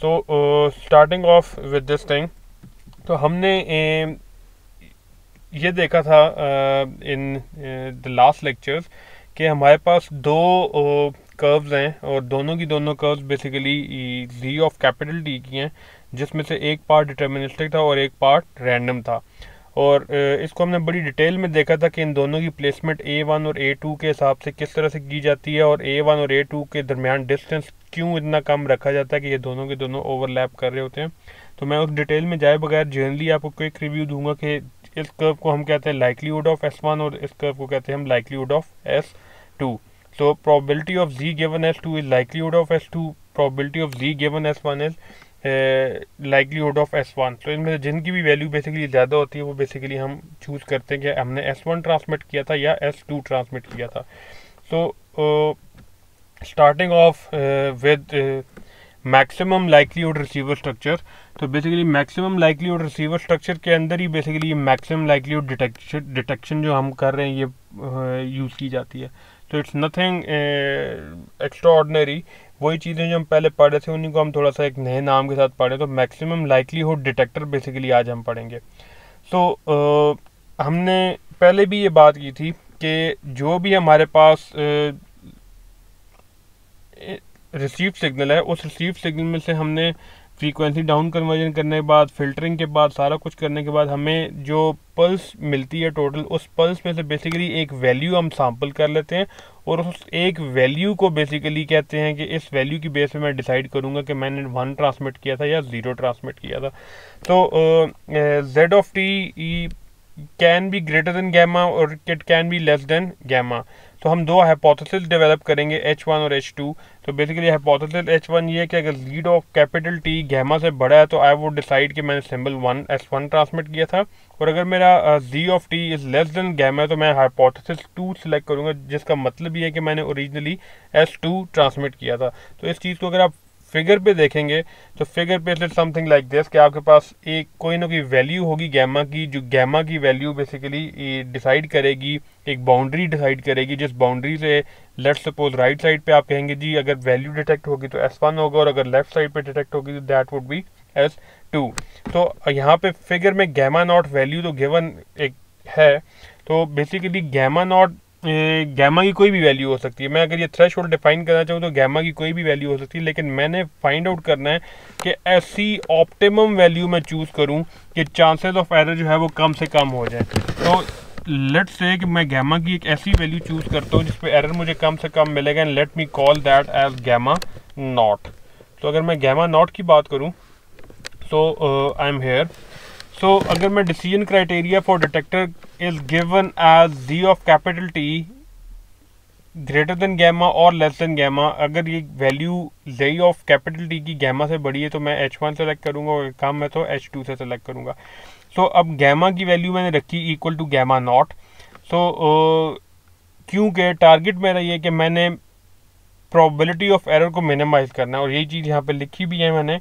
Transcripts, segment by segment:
So starting off with this thing, तो हमने ये देखा था इन द लास्ट लेक्चर्स कि हमारे पास दो कर्व्स हैं और दोनों की दोनों curves basically G of capital T की हैं, जिसमें से एक पार्ट डिटर्मिनिस्टिक था और एक पार्ट रैंडम था। और इसको हमने बड़ी डिटेल में देखा था कि इन दोनों की प्लेसमेंट A1 और A2 के हिसाब से किस तरह से की जाती है और A1 और A2 के दरमियान डिस्टेंस क्यों इतना कम रखा जाता है कि ये दोनों के दोनों ओवरलैप कर रहे होते हैं। तो मैं उस डिटेल में जाए बगैर जनरली आपको क्विक रिव्यू दूंगा कि इस कर्व को हम कहते हैं लाइक्लीहुड ऑफ S1 और इस कर्व को कहते हैं हम likelihood of S2। So probability of Z given S2 is likelihood of S2, probability of Z given S1 is likelihood of S1। तो इनमें जिनकी भी वैल्यू बेसिकली ज़्यादा होती है वो बेसिकली हम चूज़ करते हैं कि हमने S1 ट्रांसमिट किया था या S2 ट्रांसमिट किया था। So starting off with maximum likelihood receiver structure. तो basically maximum likelihood receiver structure के अंदर ही बेसिकली मैक्सिमम लाइक्लीहुड डिटेक्शन जो हम कर रहे हैं ये यूज़ की जाती है। तो इट्स नथिंग एक्स्ट्रा ऑर्डिनरी, वही चीज़ें जो हम पहले पढ़े थे उन्हीं को हम थोड़ा सा एक नए नाम के साथ पढ़े। तो मैक्सिमम लाइक्लीहुड डिटेक्टर बेसिकली आज हम पढ़ेंगे। सो हमने पहले भी ये बात की थी कि जो भी हमारे पास रिसीव सिग्नल है, उस रिसीव सिग्नल में से हमने फ्रीक्वेंसी डाउन कन्वर्जन करने के बाद, फिल्टरिंग के बाद, सारा कुछ करने के बाद हमें जो पल्स मिलती है टोटल, उस पल्स में से बेसिकली एक वैल्यू हम सैंपल कर लेते हैं और उस एक वैल्यू को बेसिकली कहते हैं कि इस वैल्यू की बेस पे मैं डिसाइड करूंगा कि मैंने 1 ट्रांसमिट किया था या 0 ट्रांसमिट किया था। तो Z of T can be greater than gamma और it can be less than gamma. तो हम दो हाइपोथेसिस डेवलप करेंगे H1 और H2। तो बेसिकली हाइपोथेसिस H1 ये है कि अगर Z of capital T gamma से बड़ा है तो आई वुड डिसाइड कि मैंने सिंबल S1 ट्रांसमिट किया था, और अगर मेरा Z of T is less than gamma है तो मैं हाइपोथेसिस 2 सिलेक्ट करूंगा, जिसका मतलब ये है कि मैंने ओरिजिनली S2 ट्रांसमिट किया था। तो इस चीज़ को अगर आप फिगर पे देखेंगे तो फिगर पे इज समथिंग लाइक दिस कि आपके पास एक कोई ना कोई वैल्यू होगी गैमा की, जो गैमा की वैल्यू बेसिकली डिसाइड करेगी, एक बाउंड्री डिसाइड करेगी, जिस बाउंड्री से लेट्स सपोज राइट साइड पे आप कहेंगे जी अगर वैल्यू डिटेक्ट होगी तो S1 होगा और अगर लेफ्ट साइड पे डिटेक्ट होगी तो दैट वुड बी S2। तो यहाँ पे फिगर में गैमा नॉट वैल्यू तो गिवन एक है, तो बेसिकली गैमा नॉट गैमा की कोई भी वैल्यू हो सकती है। मैं अगर ये थ्रेशोल्ड डिफाइन करना चाहूँ तो गैमा की कोई भी वैल्यू हो सकती है, लेकिन मैंने फाइंड आउट करना है कि ऐसी ऑप्टिमम वैल्यू मैं चूज़ करूँ कि चांसेस ऑफ एरर जो है वो कम से कम हो जाए। तो लेट्स से कि मैं गैमा की एक ऐसी वैल्यू चूज़ करता हूँ जिसपे एरर मुझे कम से कम मिलेगा, and let me call that as gamma naught. तो अगर मैं गैमा नॉट की बात करूँ तो आई एम हेयर। सो अगर मैं decision criteria for detector is given as Z of capital T greater than gamma और लेस देन गैमा, अगर ये value Z of capital T की गैमा से बड़ी है तो मैं H1 सेलेक्ट करूंगा और कम है तो H2 से सेलेक्ट करूंगा। सो अब गैमा की वैल्यू मैंने रखी इक्वल टू गैमा नॉट। सो क्योंकि टारगेट मेरा ये कि मैंने प्रोबेबिलिटी ऑफ एरर को मिनिमाइज करना है, और यही चीज़ यहाँ पे लिखी भी है मैंने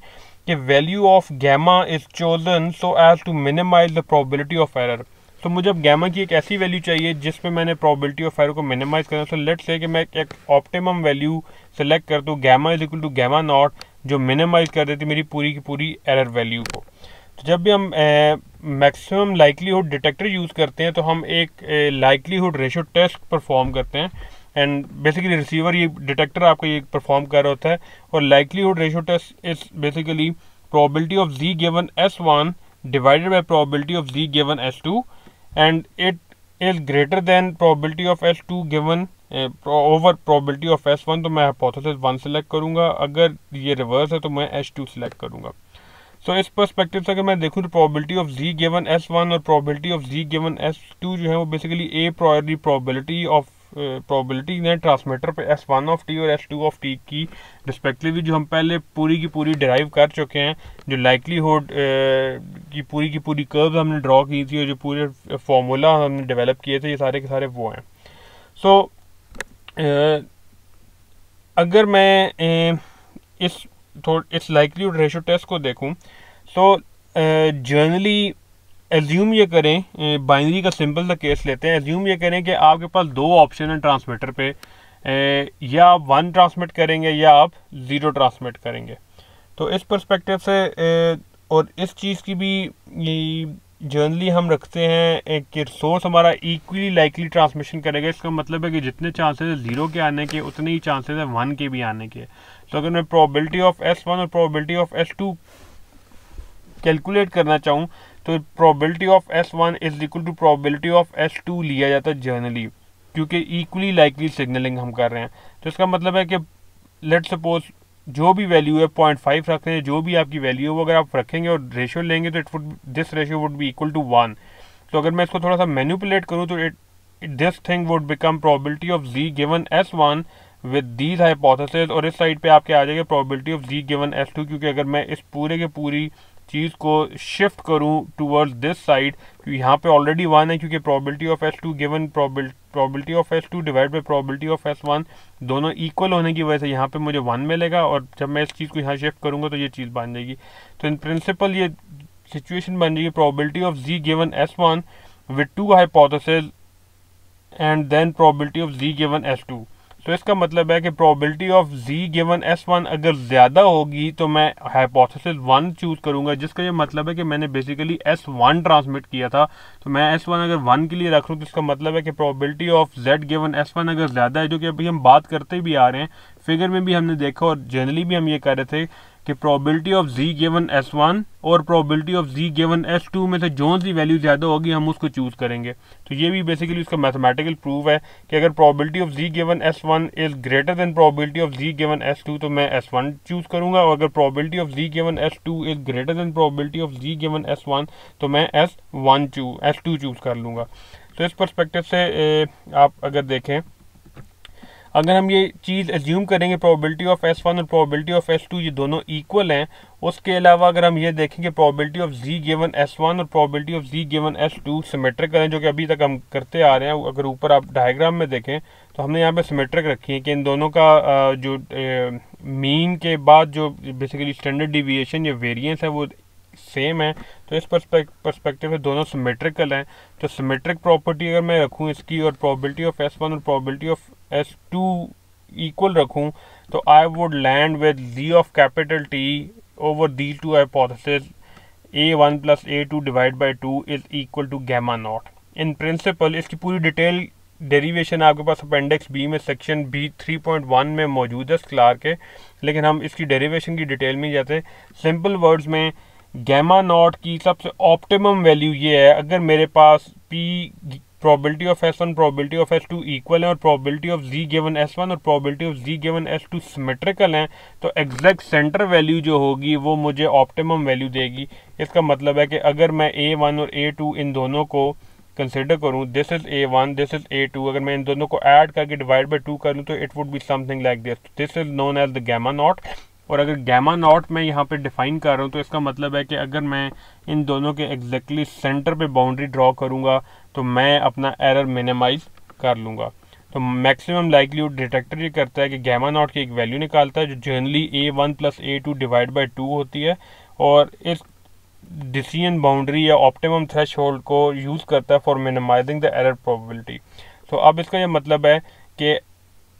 कि value of gamma is chosen so as to minimise the probability of error. तो मुझे अब गैमा की एक ऐसी वैल्यू चाहिए जिसमें मैंने प्रोबेबिलिटी ऑफ एरर को मिनिमाइज करना। सो लेट्स से कि मैं एक ऑप्टिमम वैल्यू सेलेक्ट कर दूँ gamma is equal to gamma naught, जो मिनिमाइज कर देती मेरी पूरी की पूरी एरर वैल्यू को। तो जब भी हम मैक्सिमम लाइक्लीहुड डिटेक्टर यूज़ करते हैं तो हम एक लाइक्लीहुड रेशो टेस्ट परफॉर्म करते हैं, एंड बेसिकली रिसीवर ये डिटेक्टर आपका ये परफॉर्म कर रहा होता है, और likelihood ratio test is basically probability of Z given S1 divided by probability of Z given S2, and it is greater than probability of S2 given over probability of S1। तो मैं hypothesis 1 select करूंगा, अगर ये reverse है तो मैं H2 select करूंगा। सो इस पर्सपेक्टिव से अगर मैं देखूँ तो probability of Z given S1 और probability of Z given S2 जो है वो basically A प्रायोरी probability of probability ने ट्रांसमीटर पे S1 ऑफ T और S2 ऑफ T की रिस्पेक्टिवली जो हम पहले पूरी की पूरी डिराइव कर चुके हैं, जो लाइक्लीहुड की पूरी कर्व्स हमने ड्रॉ की थी और जो पूरे फार्मूला हमने डेवलप किए थे, ये सारे के सारे वो हैं। सो अगर मैं इस लाइक्लीहुड रेशो टेस्ट को देखूं तो जनरली एज्यूम ये करें, बाइनरी का सिंपल सा केस लेते हैं, एज्यूम ये करें कि आपके पास दो ऑप्शन हैं ट्रांसमीटर पे, या आप 1 ट्रांसमिट करेंगे या आप 0 ट्रांसमिट करेंगे। तो इस पर्सपेक्टिव से और इस चीज़ की भी जनरली हम रखते हैं कि सोर्स हमारा इक्वली लाइकली ट्रांसमिशन करेगा। इसका मतलब है कि जितने चांसेस है 0 के आने के उतने ही चांसेस है 1 के भी आने के। तो अगर मैं प्रोबेबिलिटी ऑफ S1 और प्रोबेबिलिटी ऑफ S2 कैलकुलेट करना चाहूँ तो probability of S1 is equal to probability of S2 लिया जाता है जनरली, क्योंकि इक्वली लाइकली सिग्नलिंग हम कर रहे हैं। तो इसका मतलब है कि लेट सपोज जो भी वैल्यू है 0.5 रख रहे हैं, जो भी आपकी वैल्यू है वो अगर आप रखेंगे और रेशियो लेंगे तो this ratio would be equal to 1। तो अगर मैं इसको थोड़ा सा मैनिपुलेट करूँ तो this thing would become probability of Z given S1 with these hypothesis, और इस साइड पे आपके आ जाएगा probability of Z given S2, क्योंकि अगर मैं इस पूरे के पूरी चीज़ को शिफ्ट करूं टूवर्ड्स दिस साइड, क्योंकि यहाँ पे ऑलरेडी 1 है, क्योंकि probability of S2 given probability of S2 divide by probability of S1 दोनों इक्वल होने की वजह से यहाँ पे मुझे 1 मिलेगा, और जब मैं इस चीज़ को यहाँ शिफ्ट करूँगा तो ये चीज़ बन जाएगी। तो इन प्रिंसिपल ये सिचुएशन बन जाएगी probability of Z given S1 with 2 hypothesis and then probability of Z given S2। तो इसका मतलब है कि probability of Z given S1 अगर ज़्यादा होगी तो मैं हाइपोथेसिस 1 चूज़ करूंगा, जिसका ये मतलब है कि मैंने बेसिकली S1 ट्रांसमिट किया था। तो मैं S1 अगर 1 के लिए रख लूँ तो इसका मतलब है कि probability of Z given S1 अगर ज़्यादा है, जो कि अभी हम बात करते भी आ रहे हैं, फिगर में भी हमने देखा और जनरली भी हम ये कह रहे थे कि probability of Z given S1 और probability of Z given S2 में से जो सी वैल्यू ज़्यादा होगी हम उसको चूज़ करेंगे। तो ये भी बेसिकली उसका मैथमेटिकल प्रूफ है कि अगर probability of Z given S1 is greater than probability of Z given S2 तो मैं S1 चूज़ करूंगा, और अगर probability of Z given S2 is greater than probability of Z given S1 तो मैं S2 चूज़ कर लूँगा। तो इस पर्सपेक्टिव से आप अगर देखें, अगर हम ये चीज़ एज्यूम करेंगे प्रोबेबिलिटी ऑफ S1 और प्रोबेबिलिटी ऑफ S2 ये दोनों इक्वल हैं, उसके अलावा अगर हम ये देखेंगे probability of Z given S1 और probability of Z given S2 symmetric हैं, जो कि अभी तक हम करते आ रहे हैं। अगर ऊपर आप डायग्राम में देखें तो हमने यहाँ पे सिमेट्रिक रखी है कि इन दोनों का जो मीन के बाद जो बेसिकली स्टैंडर्ड डिविएशन या वेरिएंस है वो सेम है। तो इस पर्सपेक्टिव से दोनों सिमेट्रिकल हैं। तो सिमेट्रिक प्रॉपर्टी अगर मैं रखूँ इसकी और प्रोबेबिलिटी ऑफ S1 और प्रोबेबिलिटी ऑफ S2 इक्वल रखूँ तो I would land with Z of capital T over these two hypothesis A1 plus A2 divide by 2 is equal to gamma naught. In principle इसकी पूरी detail derivation आपके पास appendix B में section B 3.1 में मौजूद है स्क्लार के, लेकिन हम इसकी डेरिवेशन की डिटेल में जाते। सिंपल वर्ड्स में गैमा नॉट की सबसे ऑप्टिमम वैल्यू ये है, अगर मेरे पास P probability of S1 probability of S2 equal है और probability of Z given S1 और probability of Z given S2 symmetrical हैं, तो एग्जैक्ट सेंटर वैल्यू जो होगी वो मुझे ऑप्टिमम वैल्यू देगी। इसका मतलब है कि अगर मैं A1 और A2 इन दोनों को कंसिडर करूं, this is A1 this is A2, अगर मैं इन दोनों को ऐड करके डिवाइड बाई 2 कर लूं तो it would be something like this is known as the gamma naught. और अगर गैमा नॉट मैं यहाँ पे डिफाइन कर रहा हूँ तो इसका मतलब है कि अगर मैं इन दोनों के एग्जैक्टली सेंटर पे बाउंड्री ड्रॉ करूँगा तो मैं अपना एरर मिनिमाइज कर लूँगा। तो मैक्सिमम लाइक्लीहुड डिटेक्टर ये करता है कि गैमा नॉट की एक वैल्यू निकालता है जो generally A1 plus A2 divide by 2 होती है, और इस डिसीजन बाउंड्री या ऑप्टिमम थ्रेशोल्ड को यूज़ करता है for minimising the error probability. तो अब इसका ये मतलब है कि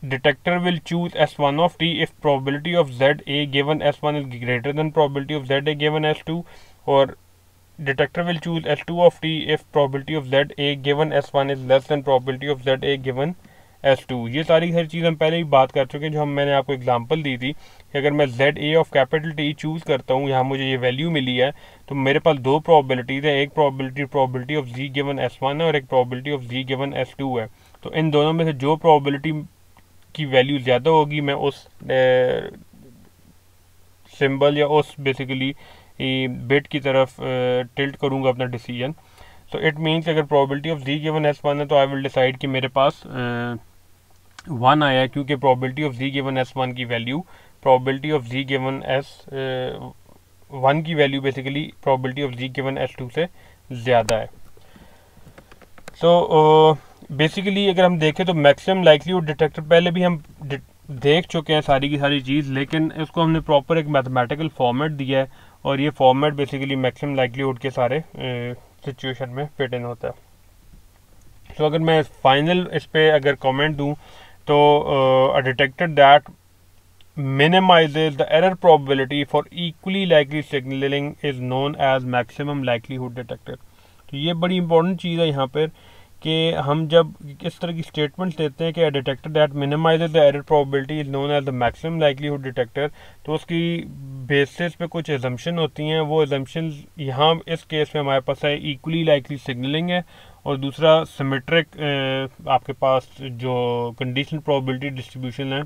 detector will choose S1 of T if probability of ZA given S1 is greater than probability of ZA given S2, और detector will choose S2 of T if probability of ZA given S1 is less than probability of ZA given S2। ये सारी चीज़ हम पहले ही बात कर चुके हैं, जो मैंने आपको एग्जांपल दी थी कि अगर मैं ZA of capital T choose करता हूँ, यहाँ मुझे ये वैल्यू मिली है, तो मेरे पास दो प्रोबेबिलिटीज़ है, एक probability of Z given S1 है और एक probability of Z given S2 है। तो इन दोनों में से जो प्रोबेबिलिटी की वैल्यू ज़्यादा होगी मैं उस सिंबल या उस बेसिकली बिट की तरफ टिल्ट करूँगा अपना डिसीजन। तो इट मीन्स अगर probability of Z given S1 है तो आई विल डिसाइड कि मेरे पास 1 आया है, क्योंकि probability of Z given S1 की value probability of Z given S1 की value basically probability of Z given S2 से ज़्यादा है। तो बेसिकली अगर हम देखें तो मैक्सिमम लाइक्लीहुड डिटेक्टर पहले भी हम देख चुके हैं सारी की सारी चीज़, लेकिन इसको हमने प्रॉपर एक मैथमेटिकल फॉर्मेट दिया है और ये फॉर्मेट बेसिकली मैक्सिमम लाइक्लीहुड के सारे सिचुएशन में फिट इन होता है। तो अगर मैं फाइनल इस पे अगर कमेंट दूं तो a detector that minimizes the error probability for equally likely signaling is known as maximum likelihood detector. तो ये बड़ी इंपॉर्टेंट चीज़ है यहाँ पर कि हम जब इस तरह की स्टेटमेंट्स देते हैं कि detector that minimises the error probability is known as the maximum likelihood detector, तो उसकी बेसिस पे कुछ एजम्पशन होती हैं. वो एजम्पशन यहाँ इस केस में हमारे पास है इक्वली लाइकली सिग्नलिंग है, और दूसरा सिमेट्रिक आपके पास जो कंडीशनल प्रोबेबिलिटी डिस्ट्रीब्यूशन है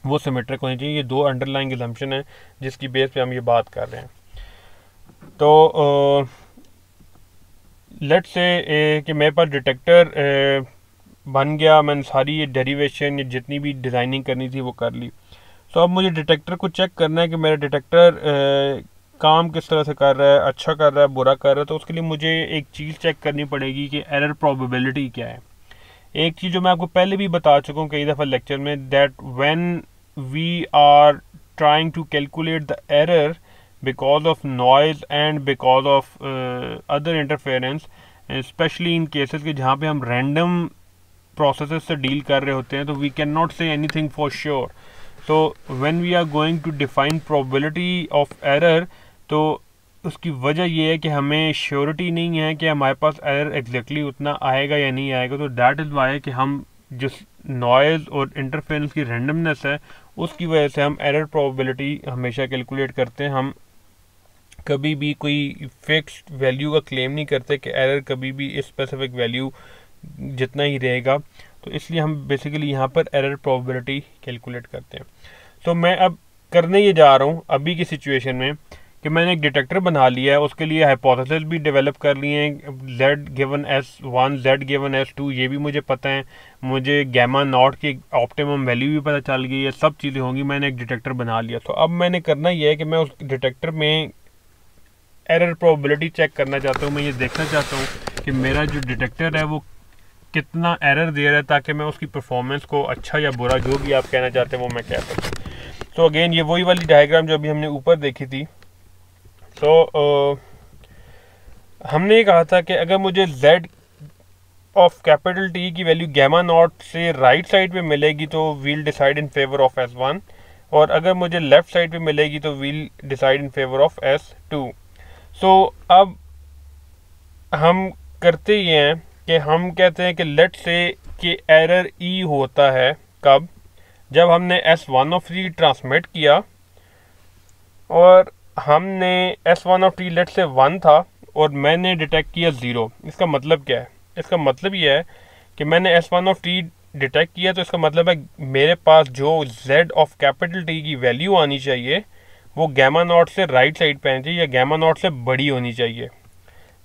वो सिमेट्रिक होनी चाहिए. ये दो अंडरलाइंग एजम्पशन है जिसकी बेस पे हम ये बात कर रहे हैं. तो लेट्स से कि मेरे पास डिटेक्टर बन गया, मैंने सारी ये डेरिवेशन या जितनी भी डिज़ाइनिंग करनी थी वो कर ली. तो अब मुझे डिटेक्टर को चेक करना है कि मेरा डिटेक्टर काम किस तरह से कर रहा है, अच्छा कर रहा है, बुरा कर रहा है. तो उसके लिए मुझे एक चीज़ चेक करनी पड़ेगी कि एरर प्रोबेबिलिटी क्या है. एक चीज़ जो मैं आपको पहले भी बता चुका हूँ कई दफ़ा लेक्चर में, that when we are trying to calculate the error because of noise and because of other interference, especially in cases के जहाँ पे हम random processes से deal कर रहे होते हैं, तो we cannot say anything for sure. So when we are going to define probability of error, तो उसकी वजह ये है कि हमें श्योरिटी नहीं है कि हमारे पास एरर एग्जैक्टली उतना आएगा या नहीं आएगा. तो दैट इज़ वाई कि हम जो नॉइज़ और इंटरफेरेंस की रैंडमनेस है उसकी वजह से हम एरर प्रोबेबिलिटी हमेशा कैलकुलेट करते हैं. हम कभी भी कोई फिक्स्ड वैल्यू का क्लेम नहीं करते कि एरर कभी भी इस स्पेसिफिक वैल्यू जितना ही रहेगा. तो इसलिए हम बेसिकली यहाँ पर एरर प्रोबेबिलिटी कैलकुलेट करते हैं. तो मैं अब करने ये जा रहा हूँ अभी की सिचुएशन में कि मैंने एक डिटेक्टर बना लिया है, उसके लिए हाइपोथेसिस भी डेवलप कर लिए हैं. z given S1, z given S2 ये भी मुझे पता है, मुझे गैमा नॉट की ऑप्टिमम वैल्यू भी पता चल गई है, सब चीज़ें होंगी. मैंने एक डिटेक्टर बना लिया. तो अब मैंने करना ये है कि मैं उस डिटेक्टर में एरर प्रोबेबिलिटी चेक करना चाहता हूँ. मैं ये देखना चाहता हूँ कि मेरा जो डिटेक्टर है वो कितना एरर दे रहा है, ताकि मैं उसकी परफॉर्मेंस को अच्छा या बुरा जो भी आप कहना चाहते हैं वो मैं कह सकूँ. तो अगेन ये वही वाली डायग्राम जो अभी हमने ऊपर देखी थी. तो हमने ये कहा था कि अगर मुझे z ऑफ कैपिटल T की वैल्यू गैमा नॉट से राइट साइड पे मिलेगी तो we'll decide in favour of S1, और अगर मुझे लेफ्ट साइड पे मिलेगी तो we'll decide in favour of S2. So अब हम करते ये हैं कि हम कहते हैं कि लेट से कि एरर ई होता है कब, जब हमने S1 ऑफ T ट्रांसमिट किया और हमने S1 ऑफ T लेट से 1 था और मैंने डिटेक्ट किया 0. इसका मतलब क्या है? इसका मतलब ये है कि मैंने S1 ऑफ T डिटेक्ट किया, तो इसका मतलब है मेरे पास जो Z ऑफ कैपिटल T की वैल्यू आनी चाहिए वो गैमा नॉट से राइट साइड पे आनी चाहिए या गैमा नॉट से बड़ी होनी चाहिए.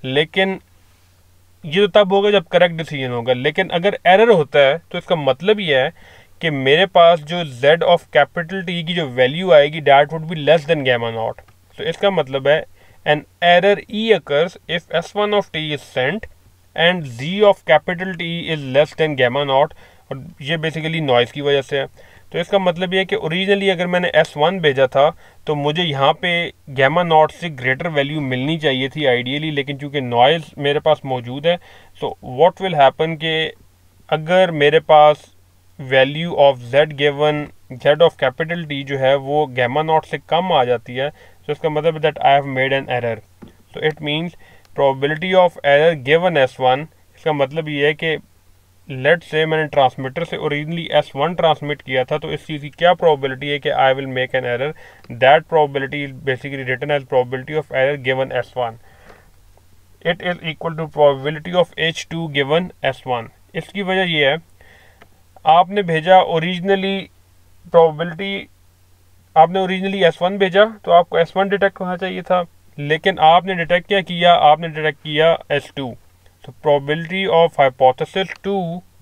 लेकिन ये तो तब होगा जब करेक्ट डिसीजन होगा. लेकिन अगर एरर होता है तो इसका मतलब ये है कि मेरे पास जो Z ऑफ कैपिटल T की जो वैल्यू आएगी that would be less than gamma naught. तो इसका मतलब है an error E occurs if S1 of T is sent and Z of capital T is less than gamma naught. और ये basically noise की वजह से है. तो इसका मतलब ये है कि ओरिजिनली अगर मैंने S1 भेजा था तो मुझे यहाँ पे गैमा नॉट से ग्रेटर वैल्यू मिलनी चाहिए थी आइडियली, लेकिन चूंकि नॉइज़ मेरे पास मौजूद है, सो व्हाट विल हैपन कि अगर मेरे पास value of Z given Z of capital T जो है वो गैमा नॉट से कम आ जाती है, तो इसका मतलब that I have made an error. So it means probability of error given S1, इसका मतलब ये है कि लेट से मैंने ट्रांसमीटर से ओरिजिनली S1 ट्रांसमिट किया था, तो इस चीज़ की क्या प्रोबेबिलिटी है कि I will make an error. That probability is basically written as probability of error given S1. It is equal to probability of H2 given S1. इसकी वजह यह है आपने भेजा ओरिजिनली प्रोबेबिलिटी, आपने ओरिजिनली S1 भेजा तो आपको S1 डिटेक्ट होना चाहिए था, लेकिन आपने डिटेक्ट क्या किया, आपने डिटेक्ट किया S2. तो probability of hypothesis 2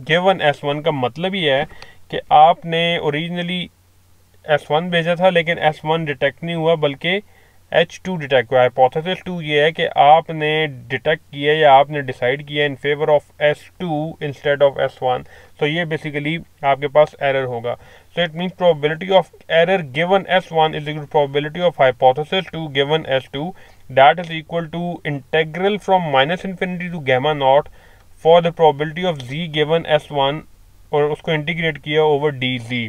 given S1 का मतलब ही है कि आपने ओरिजिनली S1 भेजा था लेकिन S1 डिटेक्ट नहीं हुआ बल्कि H2 डिटेक्ट हुआ. हाइपोथेसिस 2 ये है कि आपने डिटेक्ट किया या आपने डिसाइड किया in favour of S2 instead of S1. तो ये बेसिकली आपके पास एरर होगा. So it means probability of error given S1 is equal to probability of hypothesis 2 given S2. That is equal to integral from minus infinity to gamma naught for the probability of Z given S1 और उसको integrate किया over dz.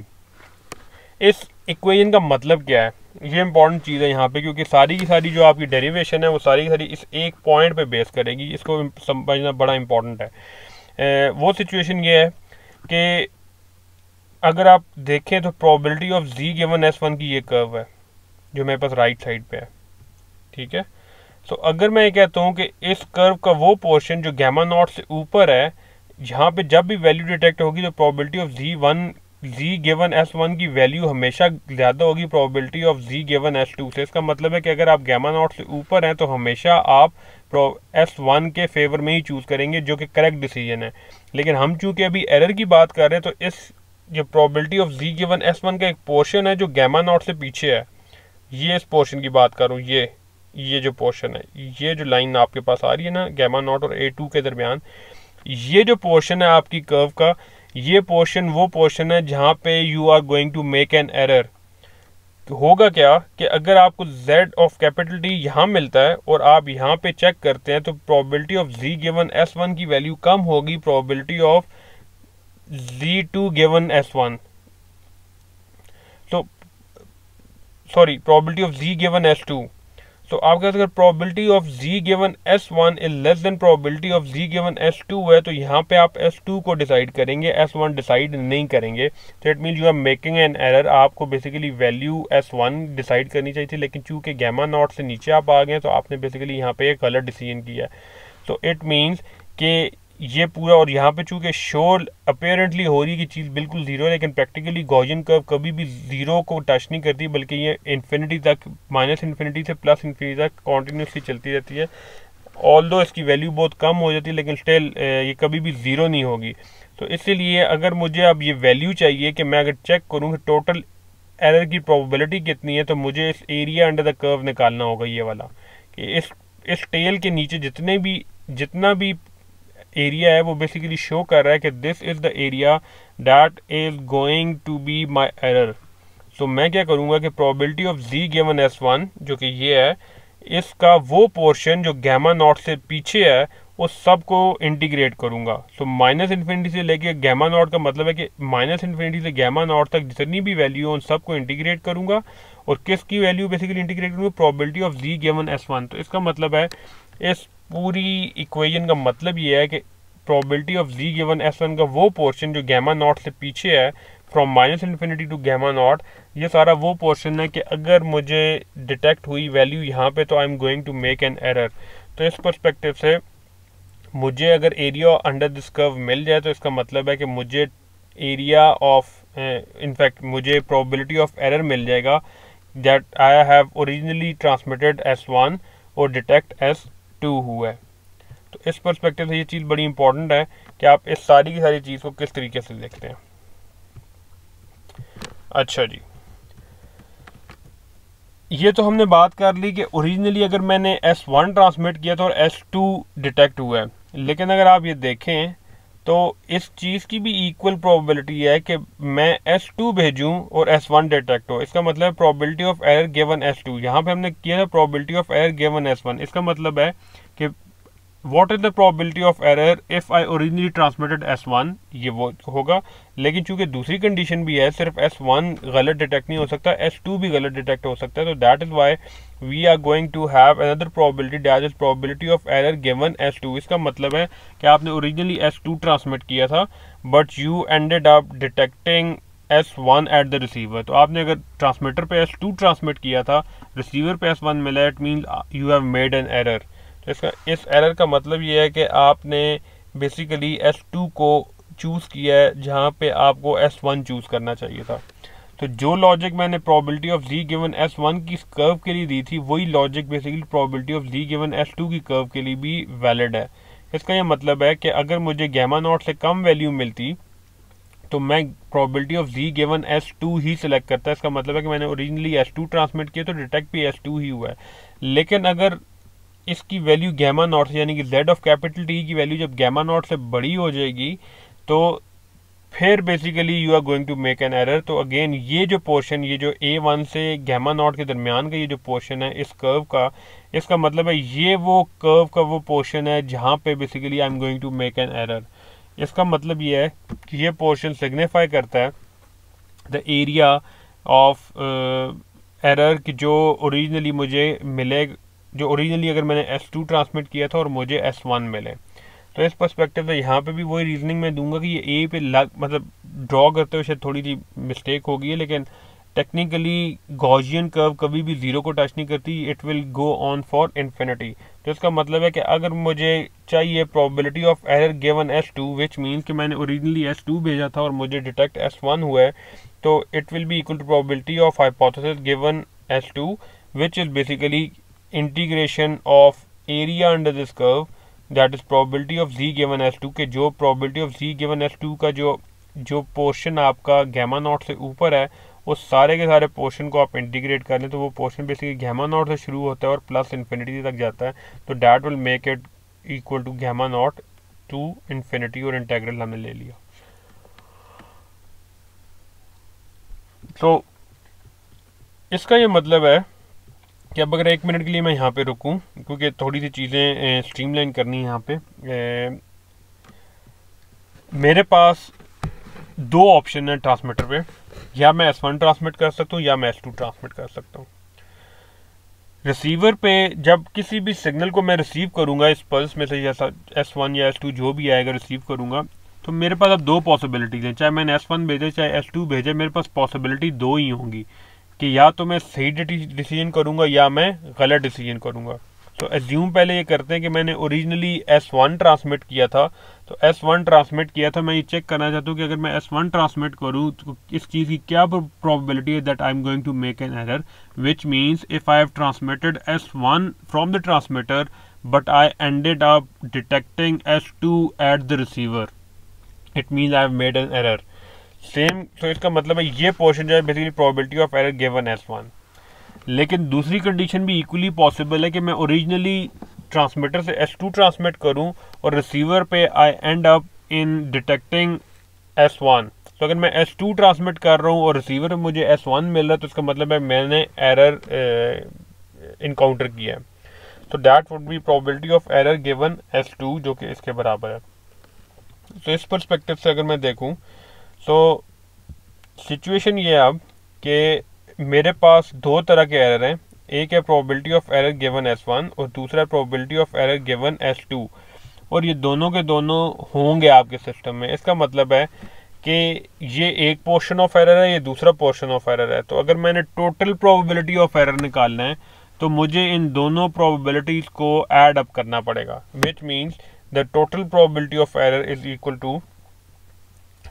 इस equation का मतलब क्या है, ये important चीज़ है यहाँ पे, क्योंकि सारी की सारी जो आपकी डेरिवेशन है वो सारी की सारी इस एक पॉइंट पे बेस करेगी। इसको समझना बड़ा इंपॉर्टेंट है। वो सिचुएशन ये है कि अगर आप देखें तो probability of z given s1 की ये कर्व है जो मेरे पास राइट साइड पे है, ठीक है। तो अगर मैं ये कहता हूँ कि इस कर्व का वो पोर्शन जो गामा नॉट से ऊपर है, यहाँ पे जब भी वैल्यू डिटेक्ट होगी तो probability of z given s1 की वैल्यू हमेशा ज़्यादा होगी probability of z given s2 से। इसका मतलब है कि अगर आप गामा नॉट से ऊपर हैं तो हमेशा आप s1 के फेवर में ही चूज़ करेंगे, जो कि करेक्ट डिसीजन है। लेकिन हम चूँकि अभी एरर की बात कर रहे हैं तो इस जो probability of z given s1 का एक पोर्शन है जो गामा नॉट से पीछे है, ये इस पोर्शन की बात करूँ, ये जो पोर्शन है, ये जो लाइन आपके पास आ रही है ना गामा नॉट और a2 के दरमियान, ये जो पोर्शन है आपकी कर्व का, ये पोर्शन वो पोर्शन है जहाँ पे you are going to make an error. होगा क्या कि अगर आपको z ऑफ कैपिटल T यहाँ मिलता है और आप यहाँ पे चेक करते हैं तो probability of z given s1 की वैल्यू कम होगी probability of z2 given s1, तो sorry probability of z given s2। तो आपका अगर probability of z given s1 is less then probability of z given s2 है तो यहाँ पे आप s2 को डिसाइड करेंगे, s1 डिसाइड नहीं करेंगे। तो it mean you are making an error. आपको बेसिकली वैल्यू s1 डिसाइड करनी चाहिए थी, लेकिन चूंकि गामा नॉट से नीचे आप आ गए तो आपने बेसिकली यहाँ पे एक गलत डिसीजन किया है। तो इट मीन्स कि ये पूरा, और यहाँ पे चूंकि शोर अपेरेंटली हो रही है कि चीज़ बिल्कुल जीरो है, लेकिन प्रैक्टिकली गॉसियन कर्व कभी भी जीरो को टच नहीं करती, बल्कि ये इन्फिनिटी तक, माइनस इन्फिनिटी से प्लस इन्फिनिटी तक कॉन्टीन्यूसली चलती रहती है। ऑल्दो इसकी वैल्यू बहुत कम हो जाती है, लेकिन स्टिल ये कभी भी ज़ीरो नहीं होगी। तो इसीलिए अगर मुझे अब ये वैल्यू चाहिए कि मैं अगर चेक करूँ कि टोटल एरर की प्रोबेबिलिटी कितनी है, तो मुझे इस एरिया अंडर द कर्व निकालना होगा, ये वाला, कि इस टेल के नीचे जितना भी एरिया है वो बेसिकली शो कर रहा है कि this is the area that is going to be my error. तो मैं क्या करूंगा कि probability of z given s1 जो कि ये है, इसका वो पोर्शन जो गामा नॉट से पीछे है उस सब को इंटीग्रेट करूंगा। तो माइनस इन्फिनिटी से लेके गामा नॉट का मतलब है कि माइनस इन्फिनिटी से गामा नॉट तक जितनी भी वैल्यू है उन सबको इंटीग्रेट करूंगा। और किसकी वैल्यू बेसिकली इंटीग्रेट करूंगा? Probability of z given s1। तो इसका मतलब है, इस पूरी इक्वेशन का मतलब ये है कि probability of z given s1 का वो पोर्शन जो गामा नॉट से पीछे है, from minus infinity to gamma naught, ये सारा वो पोर्शन है कि अगर मुझे डिटेक्ट हुई वैल्यू यहाँ पे तो I am going to make an error. तो इस पर्सपेक्टिव से मुझे अगर एरिया अंडर दिस कर्व मिल जाए तो इसका मतलब है कि मुझे एरिया ऑफ, इनफैक्ट मुझे प्रोबेबिलिटी ऑफ एरर मिल जाएगा that I have originally transmitted s1 और डिटेक्ट s2 हुआ है। तो इस पर्सपेक्टिव से ये चीज़ बड़ी इंपॉर्टेंट है कि आप इस सारी की सारी चीज़ को किस तरीके से देखते हैं। अच्छा जी, ये तो हमने बात कर ली कि ओरिजिनली अगर मैंने s1 ट्रांसमिट किया था और s2 डिटेक्ट हुआ है, लेकिन अगर आप ये देखें तो इस चीज़ की भी इक्वल प्रोबेबिलिटी है कि मैं s2 भेजूं और s1 डिटेक्ट हो। इसका मतलब probability of error given s2, यहाँ पे हमने किया था probability of error given s1। इसका मतलब है कि what is the probability of error if I originally transmitted s1, ये वो होगा। लेकिन चूंकि दूसरी कंडीशन भी है, सिर्फ s1 गलत डिटेक्ट नहीं हो सकता, s2 भी गलत डिटेक्ट हो सकता है। तो that is why we are going to have another probability that is probability of error given s2। इसका मतलब है कि आपने ओरिजिनली s2 ट्रांसमिट किया था but you ended up detecting s1 eight the receiver. तो आपने अगर ट्रांसमीटर पे s2 ट्रांसमिट किया था, रिसीवर पे s1 मिला, it mean you have made an error. इस एरर का मतलब ये है कि आपने बेसिकली s2 को चूज़ किया है जहाँ पे आपको s1 चूज़ करना चाहिए था। तो जो लॉजिक मैंने probability of z given s1 की कर्व के लिए दी थी, वही logic basically probability of z given s2 की कर्व के लिए भी वैलिड है। इसका ये मतलब है कि अगर मुझे गामा नॉट से कम वैल्यू मिलती तो मैं probability of z given s2 he select करता। इसका मतलब है कि मैंने ओरिजिनली s2 ट्रांसमिट किया तो डिटेक्ट भी s2 ही हुआ है। लेकिन अगर इसकी वैल्यू गामा नॉट से, यानी कि z ऑफ कैपिटल T की वैल्यू जब गामा नॉट से बड़ी हो जाएगी तो फिर basically you are going to make an error. तो अगेन ये जो पोर्शन, ये जो a1 से गामा नॉट के दरमियान का ये जो पोर्शन है इस कर्व का, इसका मतलब है ये वो कर्व का वो पोर्शन है जहाँ पे basically I am going to make an error. इसका मतलब ये है कि ये पोर्शन सिग्निफाई करता है द एरिया ऑफ एरर कि जो ओरिजिनली मुझे मिले, जो ओरिजिनली अगर मैंने S2 ट्रांसमिट किया था और मुझे S1 मिले। तो इस पर्सपेक्टिव से यहाँ पे भी वही रीजनिंग मैं दूंगा कि ये ए पे मतलब ड्रॉ करते हुए शायद थोड़ी सी मिस्टेक हो गई है, लेकिन टेक्निकली गॉसियन कर्व कभी भी जीरो को टच नहीं करती, it will go on for infinity. तो इसका मतलब है कि अगर मुझे चाहिए probability of error given S2 which means कि मैंने ओरिजिनली S2 भेजा था और मुझे डिटेक्ट S1 हुआ है, तो it will be equal to probability of hypothesis given S2 which is basically integration of area under this curve that is probability of Z given S2 के जो probability of Z given S2 का जो portion आपका gamma naught से ऊपर है उस सारे के सारे पोर्शन को आप इंटीग्रेट कर लें तो वो पोर्शन बेसिकली गैमा नॉट से शुरू होता है और प्लस इन्फिनिटी तक जाता है, तो that will make it equal to gamma naught to infinity और इंटेग्रल हमने ले लिया। तो इसका ये मतलब है कि अब अगर 1 मिनट के लिए मैं यहाँ पे रुकूं क्योंकि थोड़ी सी चीज़ें स्ट्रीमलाइन करनी है यहाँ पे, मेरे पास दो ऑप्शन है ट्रांसमीटर पे, या मैं S1 ट्रांसमिट कर सकता हूँ या मैं S2 ट्रांसमिट कर सकता हूँ। रिसीवर पे जब किसी भी सिग्नल को मैं रिसीव करूँगा इस पल्स में से, जैसा S1 या S2 जो भी आएगा रिसीव करूँगा, तो मेरे पास अब दो पॉसिबिलिटीज़ हैं, चाहे मैंने S1 भेजे चाहे S2 भेजे, मेरे पास पॉसिबिलिटी दो ही होंगी कि या तो मैं सही डिसीजन करूँगा या मैं गलत डिसीजन करूँगा। तो एज्यूम पहले ये करते हैं कि मैंने ओरिजिनली S1 ट्रांसमिट किया था, तो S1 ट्रांसमिट किया था, मैं ये चेक करना चाहता हूँ कि अगर मैं S1 ट्रांसमिट करूँ तो इस चीज़ की क्या प्रोबेबिलिटी है that I am going to make an error, which means if I have transmitted S1 from the transmitter but I ended up detecting S2 at the receiver, it means I have made an error same. तो इसका मतलब है ये portion जो है basically probability of error given S1। लेकिन दूसरी condition भी इक्वली पॉसिबल है कि मैं ओरिजिनली ट्रांसमीटर से S2 ट्रांसमिट करूं और रिसीवर पे I end up in detecting S1। तो अगर मैं S2 ट्रांसमिट कर रहा हूं और रिसीवर में मुझे S1 मिल रहा है तो इसका मतलब है मैंने एरर इनकाउंटर किया है। तो that would B probability of error given S2 जो कि इसके बराबर है। तो इस परस्पेक्टिव से अगर मैं देखूं तो सिचुएशन ये है अब कि मेरे पास दो तरह के एरर हैं, एक है probability of error given S1 और दूसरा है probability of error given S2, और ये दोनों के दोनों होंगे आपके सिस्टम में। इसका मतलब है कि ये एक पोर्शन ऑफ एरर है, ये दूसरा पोर्शन ऑफ एरर है। तो अगर मैंने टोटल प्रोबेबिलिटी ऑफ एरर निकालना है तो मुझे इन दोनों प्रोबेबिलिटीज को ऐड अप करना पड़ेगा, which means the total probability of error is equal to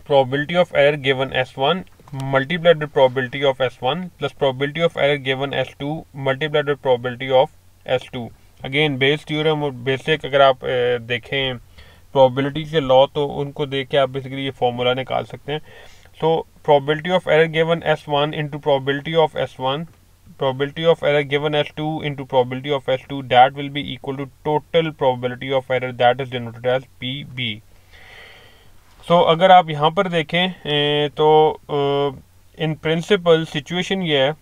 probability of error given S1 multiplied with probability of S1 plus probability of error given S2 multiplied with probability of S2। Again Bayes theorem और basic अगर आप देखें probability के law तो उनको देख के आप बेसिकली ये फॉर्मूला निकाल सकते हैं। So probability of error given S1 into probability of S1 probability of error given S2 into probability of S2 that will be equal to total probability of error that is denoted as PB। सो अगर आप यहाँ पर देखें तो in principle situation ये है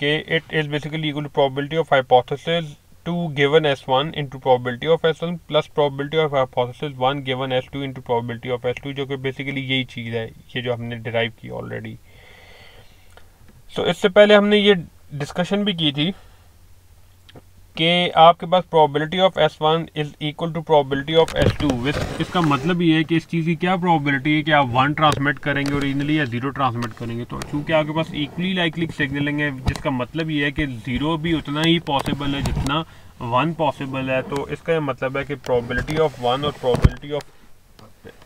कि it is basically equal to probability of hypothesis 2 given S1 into probability of S1 plus probability of hypothesis 1 given S2 into probability of S2, जो कि बेसिकली यही चीज़ है ये जो हमने डिराइव की ऑलरेडी। सो इससे पहले हमने ये डिस्कशन भी की थी कि आपके पास probability of S1 is equal to probability of S2। इसका मतलब ये है कि इस चीज़ की क्या प्रोबेबिलिटी है कि आप 1 ट्रांसमिट करेंगे ओरिजिनली या 0 ट्रांसमिट करेंगे। तो चूँकि आपके पास इक्वली लाइकली सिग्नलिंग है, जिसका मतलब ये है कि 0 भी उतना ही पॉसिबल है जितना 1 पॉसिबल है, तो इसका ये मतलब है कि प्रोबेबिलिटी ऑफ 1 और प्रोबेबिलिटी ऑफ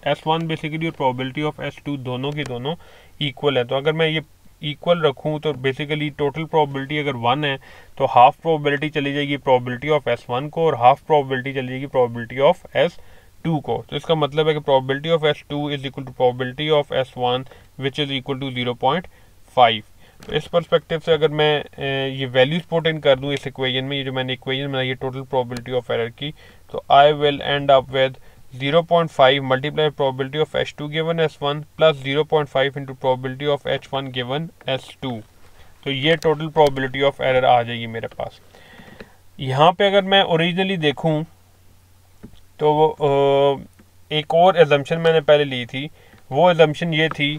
S1 बेसिकली और प्रोबेबिलिटी ऑफ S2 दोनों की दोनों इक्वल है। तो अगर मैं ये इक्वल रखूं तो बेसिकली टोटल प्रोबेबिलिटी अगर 1 है तो हाफ प्रोबेबिलिटी चली जाएगी प्रोबेबिलिटी ऑफ S1 को और हाफ प्रोबेबिलिटी चली जाएगी प्रोबेबिलिटी ऑफ S2 को। तो इसका मतलब है कि probability of S2 is equal to probability of S1 which is equal to 0.5। तो इस परस्पेक्टिव से अगर मैं ये वैल्यूज पुट इन कर दूं इस इक्वेशन में, ये जो मैंने इक्वेशन बनाई है टोटल प्रोबेबिलिटी ऑफ एरर की, तो I will and up with 0.5 multiplied probability of H2 given S1 plus 0.5 into probability of H1 given S2। तो ये टोटल प्रोबेबिलिटी ऑफ एरर आ जाएगी मेरे पास। यहाँ पे अगर मैं ओरिजिनली देखूँ तो एक और एजम्पशन मैंने पहले ली थी, वो एजम्पशन ये थी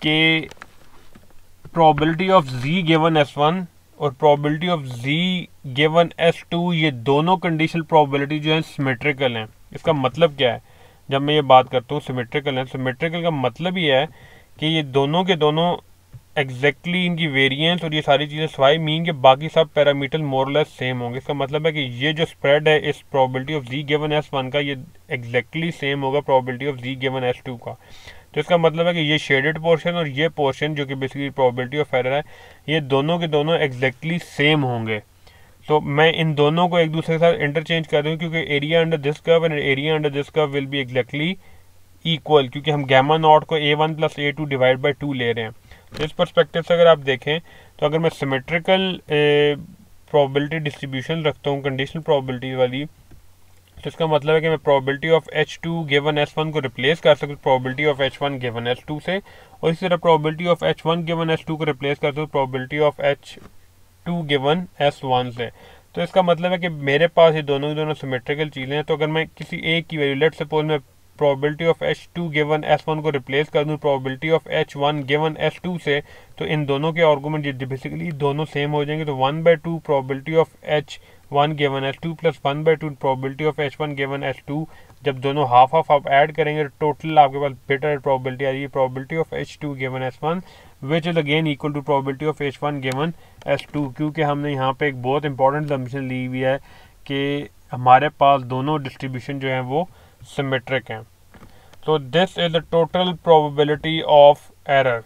कि probability of z given s1 और probability of z given s2, ये दोनों कंडीशनल प्रोबेबिलिटी जो है सिमेट्रिकल हैं। इसका मतलब क्या है? जब मैं ये बात करता हूँ सिमेट्रिकल है, सिमेट्रिकल का मतलब ये है कि ये दोनों के दोनों एग्जैक्टली इनकी वेरिएंस और ये सारी चीज़ें सवाई मीन के बाकी सब पैरामीटर मोरलेस सेम होंगे। इसका मतलब है कि ये जो स्प्रेड है इस probability of z given s1 का, ये एग्जैक्टली सेम होगा probability of z given s2 का। तो इसका मतलब है कि ये शेडेड पोर्शन और ये पोर्शन जो कि बेसिकली प्रोबेबिलिटी ऑफ एरर है, ये दोनों के दोनों एग्जैक्टली सेम होंगे। तो मैं इन दोनों को एक दूसरे के साथ इंटरचेंज कर रहा हूँ क्योंकि area under this curve and area under this curve will be exactly equal, क्योंकि हम गैमा नॉट को a1 plus a2 divide by 2 ले रहे हैं। तो इस परस्पेक्टिव से अगर आप देखें तो अगर मैं सिमेट्रिकल प्रोबेबिलिटी डिस्ट्रीब्यूशन रखता हूँ कंडीशनल प्रोबेबिलिटी वाली, तो इसका मतलब है कि मैं probability of h2 given s1 को रिप्लेस कर सकता हूँ probability of h1 given s2 से, और इसी तरह probability of h1 given s2 को रिप्लेस करता हूँ probability of h2 given s1 से। तो इसका मतलब है कि मेरे पास ये दोनों सिमेट्रिकल चीज़ें हैं। तो अगर मैं किसी एक की वैल्यू, लेट्स सपोज मैं probability of h2 given s1 को रिप्लेस कर दूँ probability of h1 given s2 से, तो इन दोनों के आर्गूमेंट बेसिकली दोनों सेम हो जाएंगे। तो 1/2 probability of h1 given s2 plus 1/2 probability of h1 given s2, जब दोनों हाफ हाफ आप ऐड करेंगे तो टोटल आपके पास बेटर प्रोबेबिलिटी आ रही है probability of h2 given s1 which is again equal to probability of h1 given s2, क्योंकि हमने यहाँ पे एक बहुत इंपॉर्टेंट असम्पशन ली हुई है कि हमारे पास दोनों डिस्ट्रीब्यूशन जो है वो सिमेट्रिक हैं। तो this is the total probability of error.